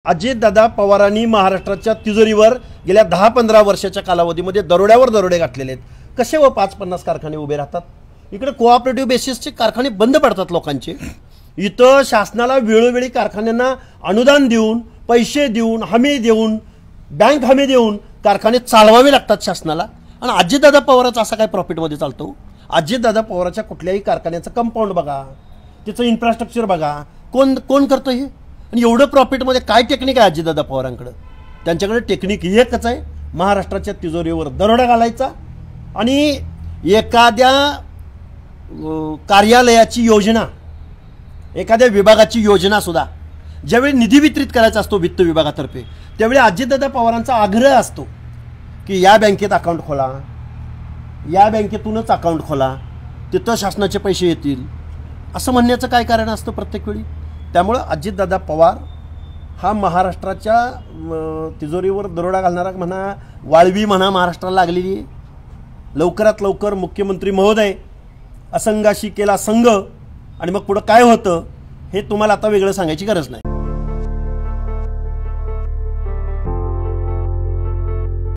अजितदादा पवारांनी महाराष्ट्राच्या तिजोरीवर गेल्या 10-15 वर्षाच्या कालावधीमध्ये दरोड्यावर दरोडे घातलेले आहेत. कसे व 5-50 कारखाने उभे राहतात. इकडे कोऑपरेटिव्ह बेसिसचे कारखाने बंद पडतात लोकांचे. इथं शासनाला वेळोवेळी कारखान्यांना अनुदान देऊन, पैसे देऊन, हमी देऊन, बँक हमी देऊन कारखाने चालवावे लागतात शासनाला. आणि अजितदादा पवारांचा असा काय प्रॉफिटमध्ये चालतो. अजितदादा पवारांच्या कुठल्याही कारखान्याचं कंपाऊंड बघा, त्याचं इन्फ्रास्ट्रक्चर बघा, कोण करतं हे. आणि एवढं प्रॉफिटमध्ये काय टेक्निक आहे अजितदादा पवारांकडे. त्यांच्याकडे टेक्निक एकच आहे, महाराष्ट्राच्या तिजोरीवर दरोडा घालायचा आणि एखाद्या कार्यालयाची योजना, एखाद्या विभागाची योजना सुद्धा ज्यावेळी निधी वितरित करायचा असतो वित्त विभागातर्फे, त्यावेळी अजितदादा पवारांचा आग्रह असतो की या बँकेत अकाउंट खोला, या बँकेतूनच अकाउंट खोला, तिथं शासनाचे पैसे येतील, असं म्हणण्याचं काय कारण असतं प्रत्येक वेळी. त्यामुळं अजितदादा पवार हा महाराष्ट्राच्या तिजोरीवर दरोडा घालणारा म्हणा, वाळवी म्हणा महाराष्ट्राला लागलेली आहे. लवकरात लवकर मुख्यमंत्री महोदय असंघाशी केला संघ आणि मग पुढं काय होतं हे तुम्हाला आता वेगळं सांगायची गरज नाही.